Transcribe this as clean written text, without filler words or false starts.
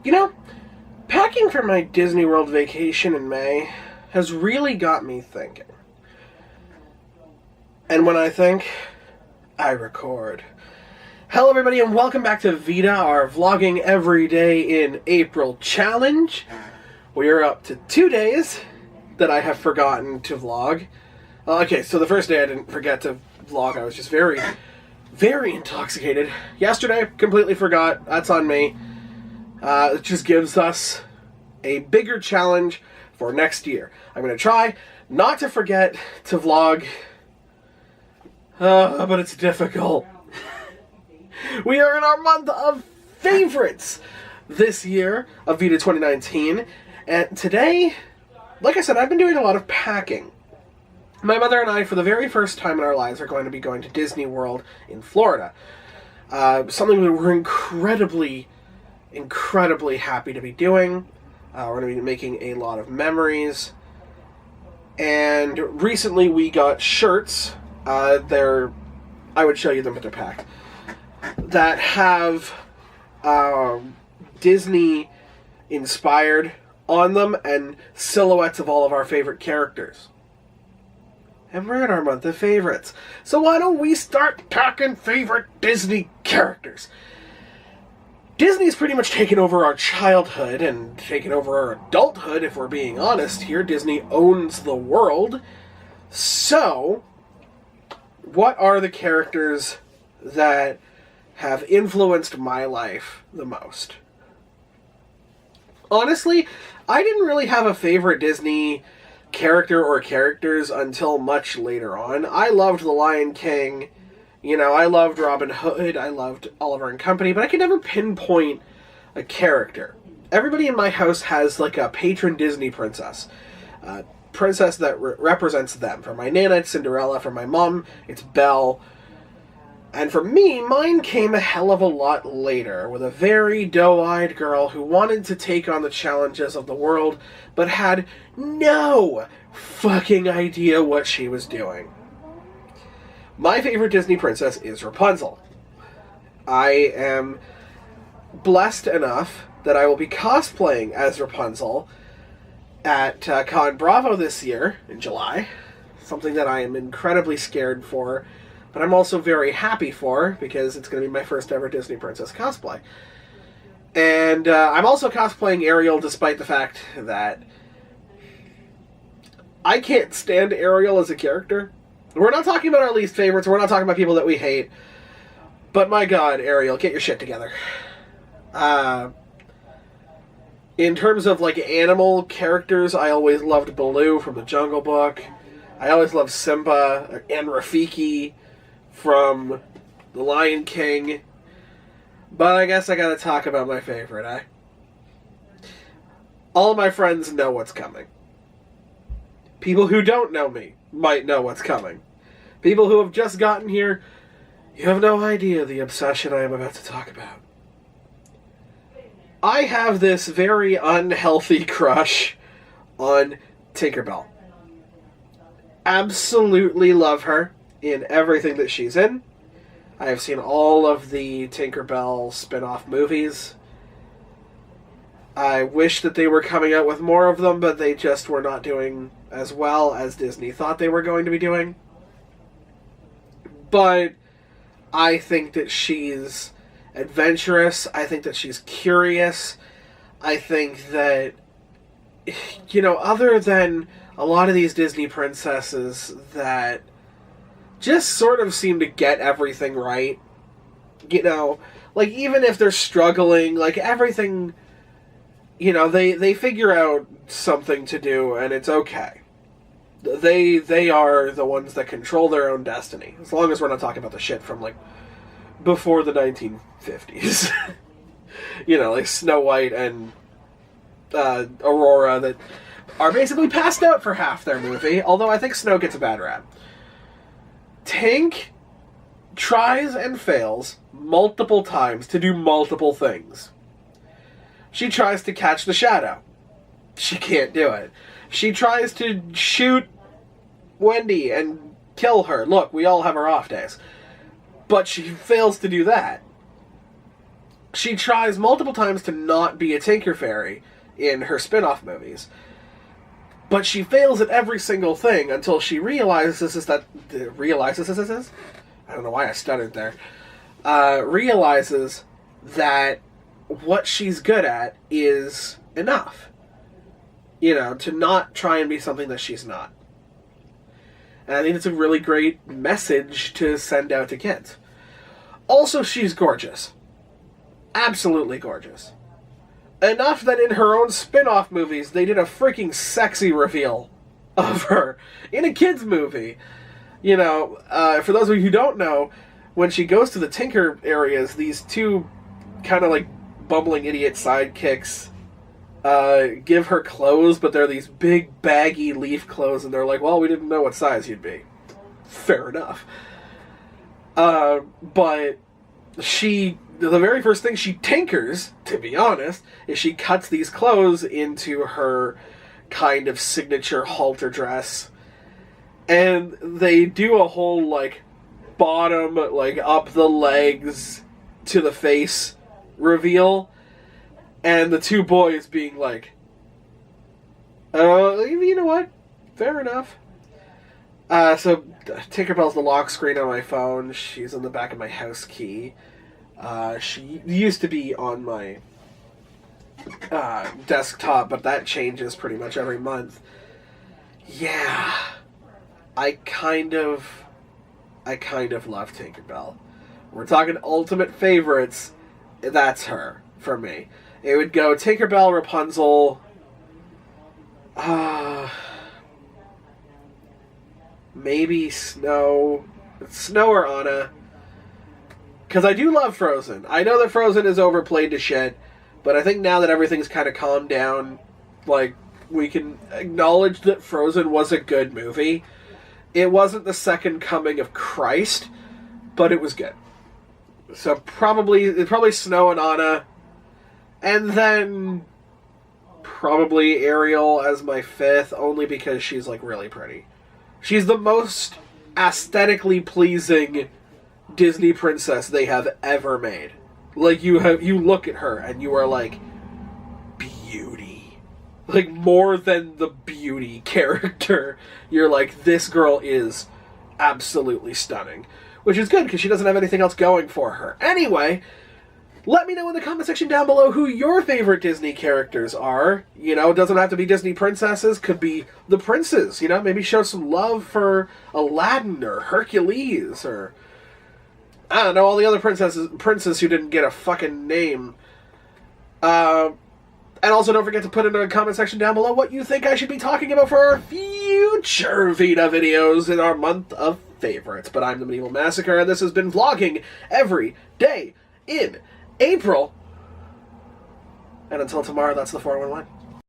You know, packing for my Disney World vacation in May has really got me thinking. And when I think, I record. Hello everybody and welcome back to Vita, our vlogging every day in April challenge. We are up to 2 days that I have forgotten to vlog. Okay, so the first day I didn't forget to vlog. I was just very intoxicated. Yesterday, completely forgot. That's on me. It just gives us a bigger challenge for next year. I'm going to try not to forget to vlog, but it's difficult. We are in our month of favorites this year of Vita 2019, and today, like I said, I've been doing a lot of packing. My mother and I, for the very first time in our lives, are going to be going to Disney World in Florida. Something that we're incredibly happy to be doing. We're going to be making a lot of memories. And recently we got shirts. I would show you them, but they're packed. That have Disney inspired on them and silhouettes of all of our favorite characters. And we're in our month of favorites. So why don't we start talking favorite Disney characters? Disney's pretty much taken over our childhood and taken over our adulthood, if we're being honest here. Disney owns the world. So, what are the characters that have influenced my life the most? Honestly, I didn't really have a favorite Disney character or characters until much later on. I loved The Lion King. You know, I loved Robin Hood, I loved Oliver and Company, but I could never pinpoint a character. Everybody in my house has like a patron Disney princess. Princess that represents them. For my nana, it's Cinderella. For my mom, it's Belle. And for me, mine came a hell of a lot later, with a very doe-eyed girl who wanted to take on the challenges of the world, but had no fucking idea what she was doing. My favorite Disney princess is Rapunzel. I am blessed enough that I will be cosplaying as Rapunzel at Con Bravo this year, in July. Something that I am incredibly scared for, but I'm also very happy for, because it's going to be my first ever Disney princess cosplay. And I'm also cosplaying Ariel, despite the fact that I can't stand Ariel as a character. We're not talking about our least favorites. We're not talking about people that we hate. But my God, Ariel, get your shit together. In terms of like animal characters, I always loved Baloo from the Jungle Book. I always loved Simba and Rafiki from The Lion King. But I guess I gotta talk about my favorite, All of my friends know what's coming. People who don't know me might know what's coming. People who have just gotten here, you have no idea the obsession I am about to talk about. I have this very unhealthy crush on Tinkerbell. Absolutely love her in everything that she's in. I have seen all of the Tinkerbell spin-off movies. I wish that they were coming out with more of them, but they just were not doing as well as Disney thought they were going to be doing. But I think that she's adventurous. I think that she's curious. I think that, you know, other than a lot of these Disney princesses that just sort of seem to get everything right, you know, like even if they're struggling, like everything, you know, they figure out something to do and it's okay. They are the ones that control their own destiny. As long as we're not talking about the shit from, like, before the 1950s. You know, like Snow White and Aurora that are basically passed out for half their movie, although I think Snow gets a bad rap. Tink tries and fails multiple times to do multiple things. She tries to catch the shadow. She can't do it. She tries to shoot Wendy and kill her. Look, we all have our off days. But she fails to do that. she tries multiple times to not be a Tinker Fairy in her spin-off movies. But she fails at every single thing until she realizes that... I don't know why I stuttered there. Realizes that what she's good at is enough. You know, to not try and be something that she's not. And I think it's a really great message to send out to kids. Also, she's gorgeous. Absolutely gorgeous. Enough that in her own spin-off movies, they did a freaking sexy reveal of her in a kid's movie. You know, for those of you who don't know, when she goes to the Tinker areas, these two kind of like bumbling idiot sidekicks give her clothes, but they're these big baggy leaf clothes, and they're like, well, we didn't know what size you'd be. Fair enough. But the very first thing she tinkers, to be honest, is she cuts these clothes into her kind of signature halter dress. And they do a whole, like, bottom, like, up the legs to the face reveal. And the two boys being like, you know what? Fair enough. So, Tinkerbell's the lock screen on my phone. She's on the back of my house key. She used to be on my desktop, but that changes pretty much every month. Yeah. I kind of love Tinkerbell. We're talking ultimate favorites. That's her, for me. It would go Tinkerbell, Rapunzel, maybe Snow or Anna. Because I do love Frozen. I know that Frozen is overplayed to shit, but I think now that everything's kind of calmed down, like, we can acknowledge that Frozen was a good movie. It wasn't the second coming of Christ, but it was good. So probably Snow and Anna, and then probably Ariel as my fifth, only because she's, like, really pretty. She's the most aesthetically pleasing Disney princess they have ever made. Like, you look at her and you are like, beauty. Like, more than the beauty character. You're like, this girl is absolutely stunning. Which is good, because she doesn't have anything else going for her. Anyway, let me know in the comment section down below who your favorite Disney characters are. You know, it doesn't have to be Disney princesses. Could be the princes. You know, maybe show some love for Aladdin or Hercules or, I don't know, all the other princes who didn't get a fucking name. And also don't forget to put in the comment section down below what you think I should be talking about for our future Vita videos in our month of favorites. But I'm the Medieval Massacre, and this has been vlogging every day in April. And until tomorrow, that's the 411.